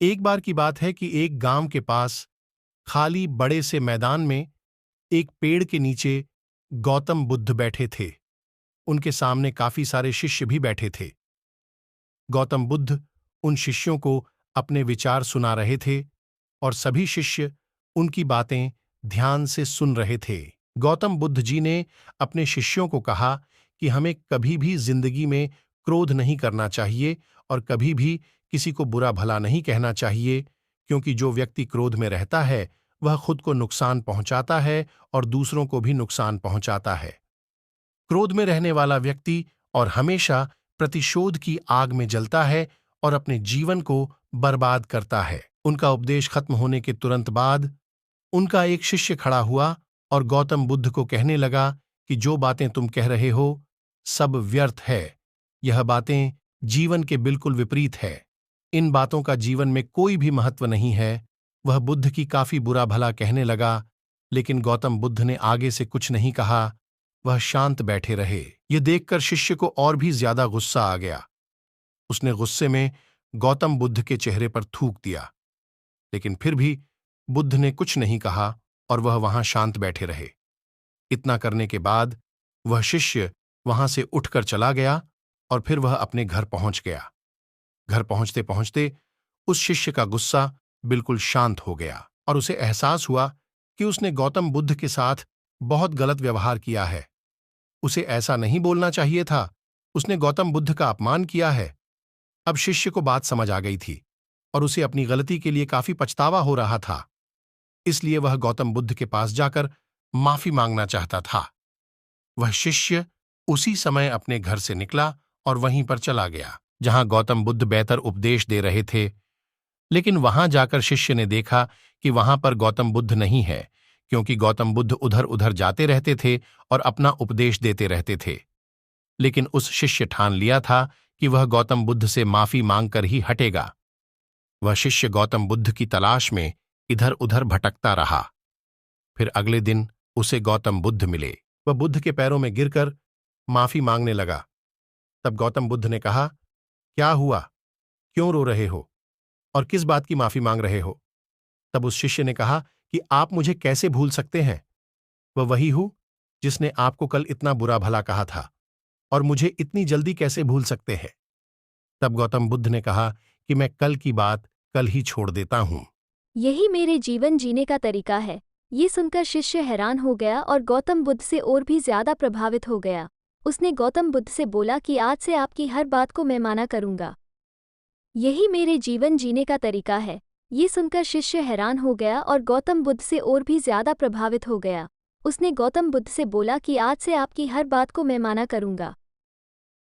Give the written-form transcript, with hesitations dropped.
एक बार की बात है कि एक गांव के पास खाली बड़े से मैदान में एक पेड़ के नीचे गौतम बुद्ध बैठे थे। उनके सामने काफी सारे शिष्य भी बैठे थे। गौतम बुद्ध उन शिष्यों को अपने विचार सुना रहे थे और सभी शिष्य उनकी बातें ध्यान से सुन रहे थे। गौतम बुद्ध जी ने अपने शिष्यों को कहा कि हमें कभी भी जिंदगी में क्रोध नहीं करना चाहिए और कभी भी किसी को बुरा भला नहीं कहना चाहिए, क्योंकि जो व्यक्ति क्रोध में रहता है वह खुद को नुकसान पहुंचाता है और दूसरों को भी नुकसान पहुंचाता है। क्रोध में रहने वाला व्यक्ति और हमेशा प्रतिशोध की आग में जलता है और अपने जीवन को बर्बाद करता है। उनका उपदेश खत्म होने के तुरंत बाद उनका एक शिष्य खड़ा हुआ और गौतम बुद्ध को कहने लगा कि जो बातें तुम कह रहे हो सब व्यर्थ है। यह बातें जीवन के बिल्कुल विपरीत है। इन बातों का जीवन में कोई भी महत्व नहीं है। वह बुद्ध की काफी बुरा भला कहने लगा, लेकिन गौतम बुद्ध ने आगे से कुछ नहीं कहा। वह शांत बैठे रहे। यह देखकर शिष्य को और भी ज्यादा गुस्सा आ गया। उसने गुस्से में गौतम बुद्ध के चेहरे पर थूक दिया, लेकिन फिर भी बुद्ध ने कुछ नहीं कहा और वह वहां शांत बैठे रहे। इतना करने के बाद वह शिष्य वहां से उठकर चला गया और फिर वह अपने घर पहुंच गया। घर पहुंचते पहुंचते उस शिष्य का गुस्सा बिल्कुल शांत हो गया और उसे एहसास हुआ कि उसने गौतम बुद्ध के साथ बहुत गलत व्यवहार किया है। उसे ऐसा नहीं बोलना चाहिए था। उसने गौतम बुद्ध का अपमान किया है। अब शिष्य को बात समझ आ गई थी और उसे अपनी गलती के लिए काफी पछतावा हो रहा था। इसलिए वह गौतम बुद्ध के पास जाकर माफी मांगना चाहता था। वह शिष्य उसी समय अपने घर से निकला और वहीं पर चला गया जहां गौतम बुद्ध बेहतर उपदेश दे रहे थे। लेकिन वहां जाकर शिष्य ने देखा कि वहां पर गौतम बुद्ध नहीं है, क्योंकि गौतम बुद्ध उधर उधर जाते रहते थे और अपना उपदेश देते रहते थे। लेकिन उस शिष्य ठान लिया था कि वह गौतम बुद्ध से माफी मांगकर ही हटेगा। वह शिष्य गौतम बुद्ध की तलाश में इधर उधर भटकता रहा। फिर अगले दिन उसे गौतम बुद्ध मिले। वह बुद्ध के पैरों में गिरकर माफी मांगने लगा। तब गौतम बुद्ध ने कहा, क्या हुआ? क्यों रो रहे हो और किस बात की माफी मांग रहे हो? तब उस शिष्य ने कहा कि आप मुझे कैसे भूल सकते हैं? वह वही हूं जिसने आपको कल इतना बुरा भला कहा था, और मुझे इतनी जल्दी कैसे भूल सकते हैं? तब गौतम बुद्ध ने कहा कि मैं कल की बात कल ही छोड़ देता हूं। यही मेरे जीवन जीने का तरीका है। ये सुनकर शिष्य हैरान हो गया और गौतम बुद्ध से और भी ज्यादा प्रभावित हो गया। उसने गौतम बुद्ध से बोला कि आज से आपकी हर बात को मैं माना करूंगा। यही मेरे जीवन जीने का तरीका है। ये सुनकर शिष्य हैरान हो गया और गौतम बुद्ध से और भी ज्यादा प्रभावित हो गया। उसने गौतम बुद्ध से बोला कि आज से आपकी हर बात को मैं माना करूंगा।